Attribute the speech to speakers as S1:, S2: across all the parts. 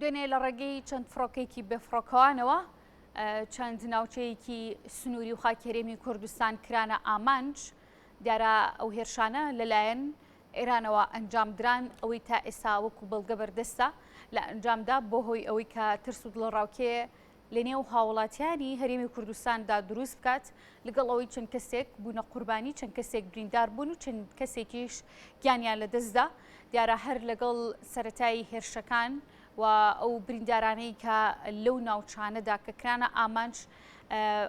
S1: دوێنێ لە ڕێگەی چەند فڕۆکێکی بێفڕۆکەوانەوە چەند ناوچەیەکی سنووری و خاکێرێمی کوردستان کرانە ئامانج دیارە ئەو هێرشانە لەلایەن ئێرانەوە ئەنجامدران ئەوەی تا ئێستا وەکو بەڵگە بەردەستە لە ئەنجامدا بۆ هۆی ئەوەی کە ترس و دڵڕاوکێ لە نێو هاوڵاتیانی هەرێمی کوردستاندا دروست بکات لەگەڵ ئەوەی چەند کەسێک بوونە قوربانی چەند کەسێک بریندار بوون و چەند کەسێکیش گیانیان لە دەستدا دیارە هەر لەگەڵ سەرەتایی هێرشەکان و ئەو بریندارانەی کە لەو ناوچانەدا کە کرانە ئامانج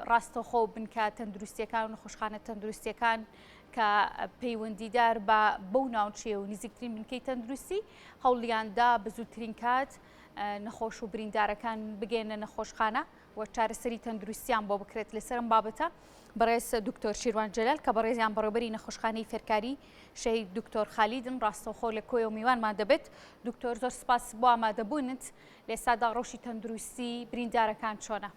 S1: ڕاستەوخۆ بنکە تەندروستیەکان و نەخۆشخانە تەندروستیەکان کە پەیوەندیدار بە بەو ناوچێ و نزیکترین بنکەی تەندروستی هەوڵیاندا بە زووترین کات نەخۆش و بریندارەکان بگەێنە نەخۆشخانە و چارەسەری تەندروستیان بۆ بکرێت لەسەرم بابەتە بەڕێز دکتۆر شیروان جەلال کە بەڕێزیان بەڕێوەبەری نەخۆشخانەی فێرکاری شەهید دکتۆر خالیدن ڕاستەوخۆ لە کۆی و میوانمان دەبێت دکتۆر زۆر سپاس بۆ ئامادەبوونت لە ئێستادا ڕۆژی تەندروستی بریندارەکان چۆنە؟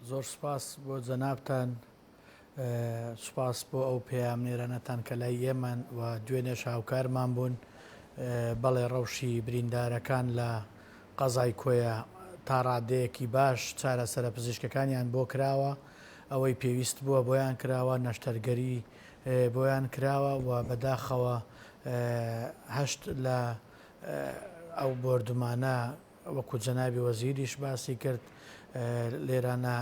S2: زۆر سپاس بۆ جەنابتان، سپاس بۆ ئەو پەیامنێرانەتان کە لای ئێمان و دوێنێش هاوکارمان بوون. بەڵێ ڕەوشی بریندارەکان لە قەزای کۆیە تا ڕادەیەکی باش چارەسەرە پزیشکەکانیان بۆ کراوە، ئەوەی پێویست بووە بۆیان کراوە، نەشتەرگەری بۆیان کراوە و بەداخەوە هەشت لە ئەو بردومانە وەکو جەنابی وەزیریش باسی کرد لێرانە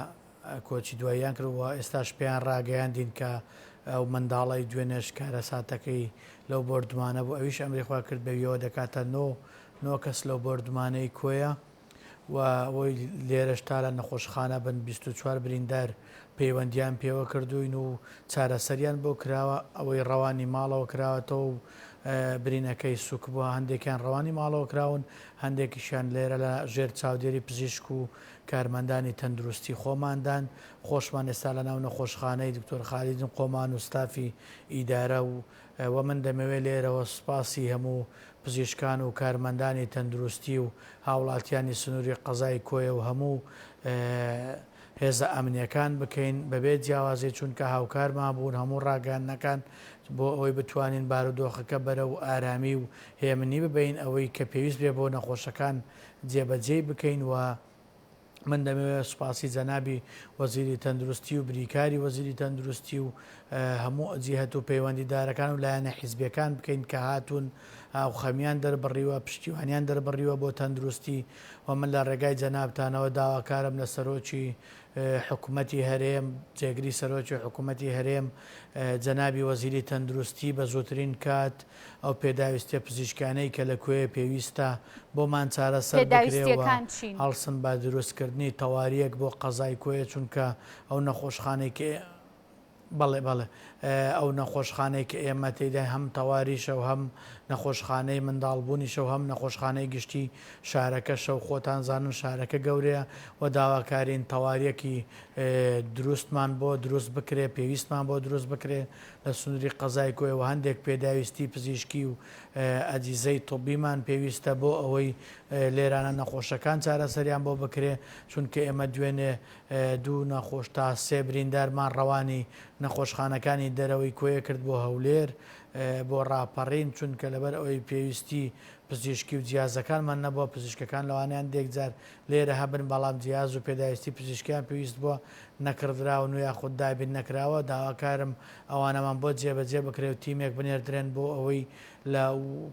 S2: کۆچی دواییان کردوە ئێستاش پێیان ڕاگەیاندین کە ئەو منداڵی دوێنێش کارە ساتەکەی لەو بردومانە بوو ئەویش ئەمریخوا کرد بەویەوە دەکاتە نۆ کەس لەو بردومانەی کۆیە و ئەوەی لێرەش تا لە نەخۆشخانە بن 24 بریندار پەیوەندیان پێوە کردوین و چارەسەریان بۆ کراوە ئەوەی ڕەوانی ماڵەوە کراوەتەوە و برینەکەی سوک بووە هەندێکیان ڕەوانی ماڵەوە کراون هەندێکیشیان لێرە لە ژێر چاودێری پزیشک و کارمەندانی تەندروستی خۆماندان خۆشمان ئێستا لە ناو نەخۆشخانەی دکتۆر خالیدن قۆمان و ستافی ئیدارە و من دەمەوێت لێرەوە سپاسی هەموو پزیشکان و کارمەندانی تەندروستی و هاوڵاتیانی سنووری قەزای کۆیە و هەموو هێزە ئەمنیەکان بکەین بەبێت جیاوازێ چونکە هاوکارمان بوون هەموو ڕاگەاندنەکان بۆ ئەوەی بتوانین بارودۆخەکە بەرە و ئارامی و هێمنی ببین ئەوەی کە پێویست بێ بۆ نەخۆشەکان جێبەجێ بکەین و من دەمەوێت سوپاسی جەنابی وەزیری تەندروستی و بریکاری وەزیری تەندروستی و هەموو جیهەت و پەیوەندیدارەکان و لایەنە حیزبیەکان بکەین کە هاتوون ئاو خەمیان دەربڕیوە پشتیوانیان دەربڕیوە بۆ تەندروستی و من لە ڕێگای جەنابتانەوە داواکارم لە سەرۆکی حکوومەتی هەرێم جێگری سەرۆکی حکوومەتی هەرێم جەنابی وەزیری تەندروستی بە زووترین کات ئەو پێداویستە پزیشکانەی کە لە کوێ پێویستە بۆمان چارەسەر بکرێەوە هەڵسن با دروستکردنی تەواریەک بۆ قەزای کۆیە چونکە ئەو نەخۆشخانەی بەڵێ ئەو نەخۆشخانەی کە ئێمە تێدا هەم تەواریشە و هەم نەخۆشخانەی منداڵبوونیشە و هەم نەخۆشخانەی گشتی شارەکەشە و خۆتان زانن شارەکە گەورەیە و داواکارین تەواریەکی دروستمان بۆ دروست بکرێ پێویستمان بۆ دروست بکرێ لە سنووری قەزای کۆیەوە هەندێک پێداویستی پزیشکی و ئەجیزەی تۆبیمان پێویستە بۆ ئەوەی لێرانە نەخۆشەکان چارەسەریان بۆ بکرێ چونکە ئێمە دوێنێ دوو نەخۆش تا سێ بریندارمان ڕەوانی نەخۆشخانەکانی دەرەوەی کۆیە کرد بۆ هەولێر بۆ ڕاپەڕین چونکە لەبەر ئەوەی پێویستی پزیشکی و جیازەکانمان نەبووە پزیشکەکان لەوانیان دێکجار لێرە هەبن بەڵام جیاز و پێداویستی پزیشکیان پێویست بووە نەکردراون و یاخود دابین نەکراوە داواکارم ئەوانەمان بۆ جێبەجێ بکرێ و تیمێک بنێردرێن بۆ ئەوەی لە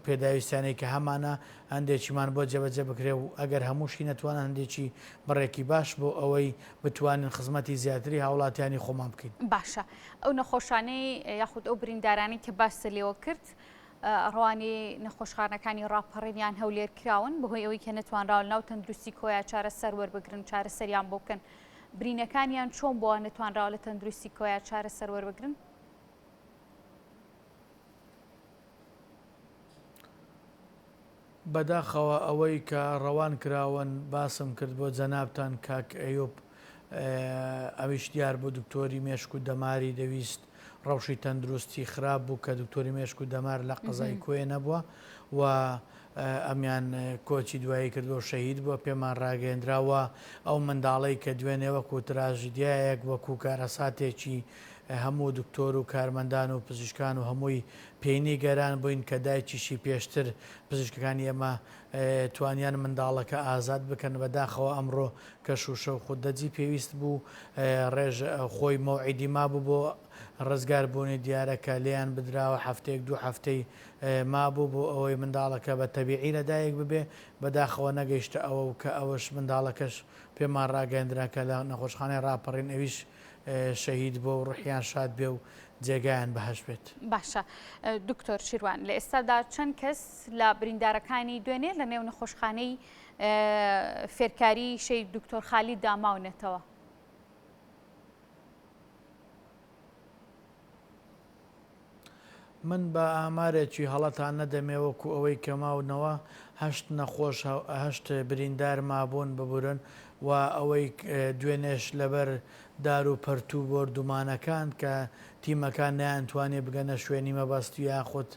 S2: پێداویستانەی کە هەمانە هەندێکیمان بۆ جێبەجێ بکرێ و ئەگەر هەمووشی نەتوانن هەندێکی بڕێکی باش بۆ ئەوەی بتوانین خزمەتی زیاتری هاوڵاتیانی خۆمان بکەین.
S1: باشە ئەو نەخۆشانەی یاخود ئەو بریندارانی کە باس لێوە کرد ڕوانی نەخۆشخانەکانی ڕاپەڕێنیان هەولێر کراون بەهۆی ئەوەی کە نەتوانراوە ناو تەندروستی کۆیە چارەسەر وەربگرن چارەسەریان بۆ بکەن برینەکانیان چۆن بۆ نەتوانراوە لە تەندروستی کۆیە چارەسەر وەربگرن؟
S2: بەداخەوە ئەوەی کە ڕەوان کراون باسم کرد بۆ جەنابتان کاک ئەیوب ئەویش دیار بۆ دکتۆری مێشک و دەماری دەویست ڕەوشی تەندروستی خراپ بوو کە دکتۆری مێشک و دەمار لە قەزای کۆیە نەبووە و ئەمیان کۆچی دوایی کردو شەهید بووە پێمان ڕاگەیەندراوە ئەو منداڵەی کە دوێنێ وەکو تراژیدیایەک وەکو کارەساتێکی هەموو دکتۆر و کارمەندان و پزیشکان و هەمووی پێینی گەران بووین کە دایکیشی پێشتر پزیشکەکانی ئێمە توانیان منداڵەکە ئازاد بکەن بەداخەوە ئەمڕۆ کە شوشە و خوددەجی پێویست بوو ڕێژ خۆی مەوعیدی مابوو بۆ ڕزگاربوونی دیارەکە لێیان بدراوە هەفتەیەک دوو هەفتەی مابوو بۆ ئەوەی منداڵەکە بە تەبیعی لەدایک ببێ بەداخەوە نەگەیشتە ئەوە کە ئەوەش منداڵەکەش پێمان ڕاگەاندرا کە لە نەخۆشخانەی ڕاپەڕین ئەویش شەهید بۆ و ڕوحیان شاد بێ و جێگایان بەهەش بێت.
S1: باشە دکتۆر شیروان لە ئێستادا چەند کەس لە بریندارەکانی دوێنێ لە نێو نەخۆشخانەی فێرکاری شەی دکتۆر خالی داماونێتەوە؟
S2: من بە ئامارێکی هەڵەتان نەدەمێوەکو ئەوەی کەماونەوە هەشت بریندار مابوون ببورن و ئەوەی دوێنێش لەبەر دار و پەرتوو بۆردومانەکان کە تیمەکان نیانتوانێ بگەنە شوێنی مەبەست و یاخود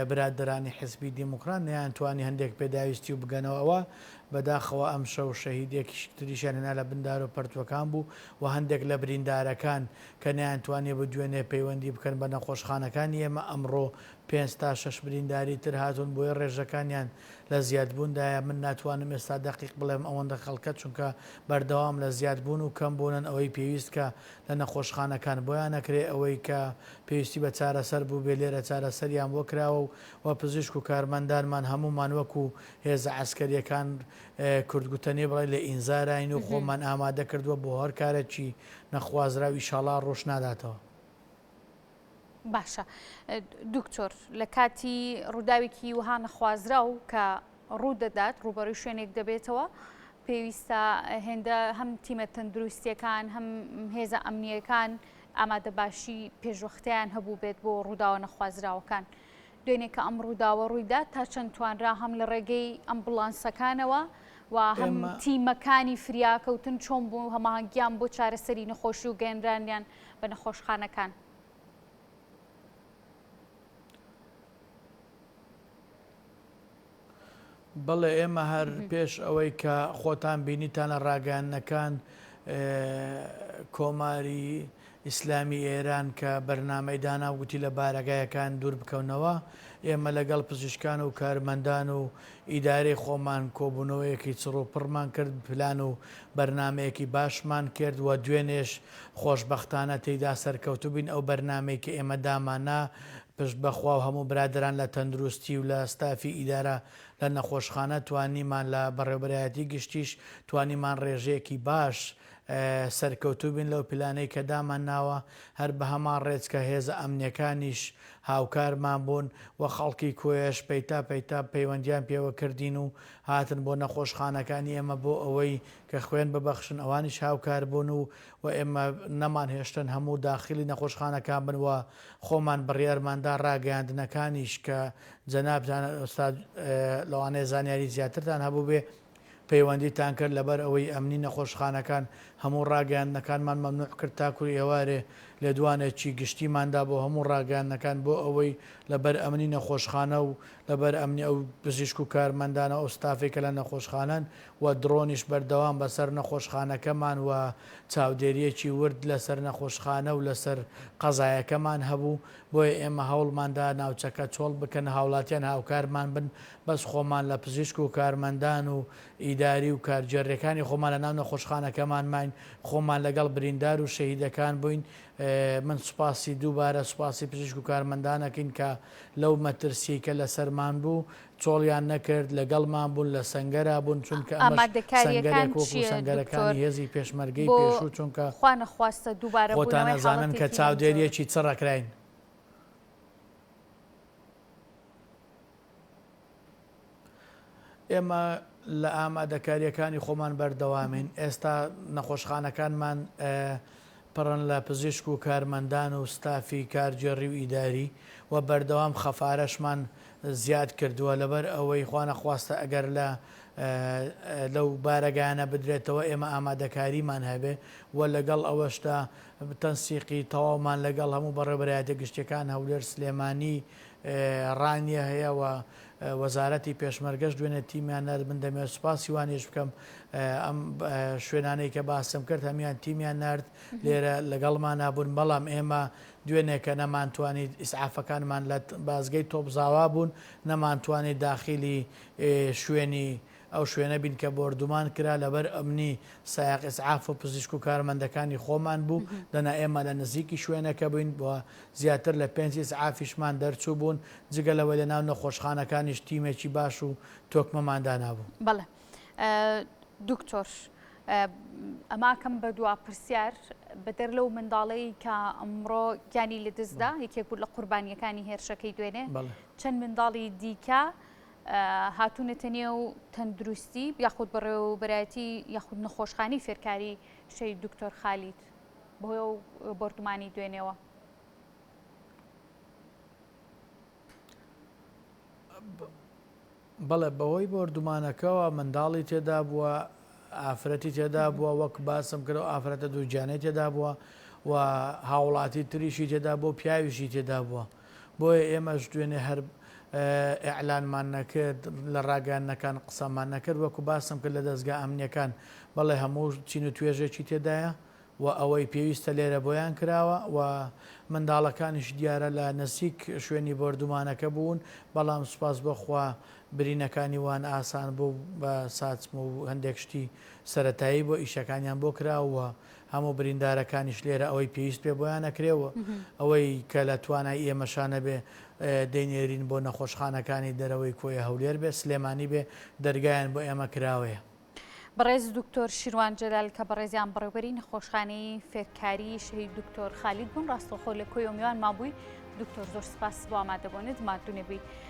S2: برادرانی حزبی دیموکرات نیانتوانی هەندێک پێداویستی و بگەنەوەەوە بەداخەوە ئەم شەو شەهیدێکی تریشیان هێنا لە بندار و پەرتوەکان بوو و هەندێک لە بریندارەکان کە نیانتوانێ بە دوێنێ پەیوەندی بکەن بە نەخۆشخانەکانی ئێمە ئەمڕۆ 5 تا 6 برینداری تر هاتوون بۆی ڕێژەکانیان لە زیادبووندایە من ناتوانم ئێستا دەقیق بڵێم ئەوەندە خەڵکە چونکە بەردەوام لە زیادبوون و کەم بوونن ئەوەی پێویست کە لە نەخۆشخانەکان بۆیان نەکرێ ئەوەی کە پێویستی بە چارەسەر بوو بێ لێرە چارەسەریان بۆ کراوە و پزیشک و کارمەندانمان هەمومان وەکو هێزە عەسکەریەکان کوردگوتەنێ بڵێ لە ئینزاراین و خۆمان ئامادە کردووە بۆ هەر کارێکی نەخوازرا و ئیشاڵا ڕۆژ ناداتەوە.
S1: باشە دکتۆر لە کاتی ڕووداوێکی وها نەخوازرا و کە ڕوو دەدات ڕوبەڕووی شوێنێک دەبێتەوە پێویستە هێندە هەم تیمە تەندروستیەکان هەم هێزە ئەمنیەکان ئامادە باشی پێشوەختیان هەبوو بێت بۆ ڕووداوە نەخوازراوەکان. دوێنێ کە ئەم ڕووداوە ڕوویدا تا چەند توانرا هەم لە ڕێگەی ئەمبولانسەکانەوە و هەم تیمەکانی فریاکەوتن چۆن بوو هەماهەنگیان بۆ چارەسەری نەخۆشی و گەێنرانیان بە نەخۆشخانەکان.
S2: بەڵێ ئێمە هەر پێش ئەوەی کە خۆتان بینیتانە ڕاگەیانەکان کۆماری ئیسلامی ئێران کە بەرنامەی داناوگوتی لە بارەگایەکان دوور بکەونەوە ئێمە لەگەڵ پزیشکان و کارمەندان و ئیدارەی خۆمان کۆبوونەوەیەکی چڕوپڕمان کرد پلان و بەرنمەیەکی باشمان کرد و دوێنێش خۆشببختانە تێیدا سەرکەوتو بین ئەو بەرنمەی کە ئێمە دامانە پشت بەخوا و هەموو برادران لە تەندروستی و لە ستافی ئیدارە لە نەخۆشخانە توانیمان لە بەڕێوەبەرایەتی گشتیش توانیمان ڕێژەیەکی باش سەرکەوتو بین لەو پلانەی کە دامان ناوە هەر بە هەمان ڕێز کە هێزە ئەمنیەکانیش هاوکارمان بوون و خەڵکی کۆیش پەیتا پەیوەندیان پێوە کردین و هاتن بۆ نەخۆشخانەکانی ئێمە بۆ ئەوەی کە خوێن ببەخشن ئەوانیش هاوکار بوون و ئێمە نەمان هێشتن هەموو داخلی نەخۆشخانەکان بن و خۆمان بڕیارماندا ڕاگەاندنەکانیش کە جەنابتان ئۆستاد لەوانەیە زانیاری زیاترتان هەبوو بێ پەیوەندیتان کرد لەبەر ئەوەی ئەمنی نەخۆشخانەکان هەموو ڕاگەاندنەکانمان مەمنوع کرد تاکوی ئێوارێ لە دوانێکی گشتیماندا بۆ هەموو ڕاگەاندنەکان بۆ ئەوەی لەبەر ئەمنی نەخۆشخانە و لەبەر ئەمنی ئەو پزیشک و کارمەندانە ئەو ستافێکە لە نەخۆشخانەن و درۆنیش بەردەوام بەسەر نەخۆشخانەکەمان و چاودێریەکی ورد لەسەر نەخۆشخانە و لەسەر قەزایەکەمان هەبوو بۆیە ئێمە هەوڵماندا ناوچەکە چۆڵ بکەن هاوڵاتیان هاوکارمان بن بەس خۆمان لە پزیشک و کارمەندان و ئیداری و کارجێڕیەکانی خۆمان لە ناو نەخۆشخانەکەمان ماین خۆمان لەگەڵ بریندار و شەهیدەکان بووین. من سوپاسی دووبارە سوپاسی پزیشک و کارمەندانەکەین کە لەو مەترسی کە لە سەرمان بوو چۆڵیان نەکرد لەگەڵمان بوون لە سەنگەرا بوون چونکە سەنگەرەکانی هێزی پێشمەرگەی پێشوو چونکە
S1: خوانەخواستە دووبارە
S2: خۆتان نەزانن کە چاودێریەکی چڕەکراین. ئێمە لە ئامادەکاریەکانی خۆمان بەردەوامین ئێستا نەخۆشخانەکانمان پڕن لە پزیشک و کارمەندان و ستافی کارجێڕی و ئیداری و بەردەوام خەفارەشمان زیاد کردووە لەبەر ئەوەی خوا نەخواستە ئەگەر لە لەو بارەگانە بدرێتەوە ئێمە ئامادەکاریمان هەبێ و لەگەڵ ئەوەشتا تەنسیقی تەواومان لەگەڵ هەموو بەڕێبەرایەتە گشتەکان هەولێر سلێمانی ڕانیە هەیەەوە وەزارەتی پێشمەرگەش دوێنێ تیمیان نرد من دەمێت سوپاسی وانێش بکەم ئەم شوێنانەی کە باسم کرد هەمیان تیمیان نرد لێرە لەگەڵمان نابوون بەڵام ئێمە دوێنێکە نەمانتوانیت ئیسعافەکانمان لە بازگەی تۆپزاوا بوون نەمانتوانێت داخلی شوێنی ئەو شوێنە بین کە بردومان کرا لەبەر ئەمنی سایق ئیسعاف و پزیشک و کارمەندەکانی خۆمان بوو دەنا ئێمە لە نزیکی شوێنەکە بووین بۆ زیاتر لە پێنج ئیسعافیشمان دەرچوو بوون جگەلەوە لە ناو نەخۆشخانەکانیش تیمێکی باش و تۆکمەماندا نابوو.
S1: بەڵێ دکتۆر ئەماکەم بە دوا پرسیار بەدەر لەو منداڵەی کە ئەمڕۆ گیانی لە دەستدا یەکێک بوو لە قوربانیەکانی هێرشەکەی دوێنێ چەند منداڵی دیکە هاتوونەتە نێو تەندروستی یاخود بەڕێوەبەرایەتی یاخود نەخۆشخانی فێرکاری شەی دکتۆر خالید بۆ بردومانی دوێنێەوە.
S2: بەڵێ بەهۆی بردومانەکەەوە منداڵی تێدا بووە ئافرەتی تێدا بووە وەک باسم کردەوە ئافرەتە دووجانەی تێدا بووە و هاوڵاتی تریشی تێدا بۆ پیاویشی تێدا بووە بۆیە ئێمەش دوێنێ هەر ئیعلانمان نەکرد لە ڕاگەیاندنەکان قسەمان نەکرد وەکو باسم کرد لە دەستگا ئەمنیەکان بەڵێ هەموو چین و توێژێکی تێدایە و ئەوەی پێویستە لێرە بۆیان کراوە و منداڵەکانیش دیارە لە نزیک شوێنی بردومانەکە بوون بەڵام سوپاس بەخوا برینەکانی وان ئاسان بوو بە ساچم و هەندێک شتی سەتایی بۆ ئیشەکانیان بۆ کراوە هەموو بریندارەکانیش لێرە ئەوەی پێویست پێ بۆیان نەکرێەوە ئەوەی کە لە توانای ئێمەشانە بێ دەینێرین بۆ نەخۆشخانەکانی دەرەوەی کۆی هەولێر بێ سلێمانی بێ دەرگایان بۆ ئێمە کراوەیە.
S1: بەڕێز دکتۆر شیروان جەلال کە بەڕێزیان بەڕێوەبەری نەخۆشخانەی فێرکاری شەهید دکتۆر خالید بوون ڕاستەوخۆ لە کۆی ئەمیوان مابووی دکتۆر زۆر سپاس بۆ ئامادەبوونت مادوونێ بووی.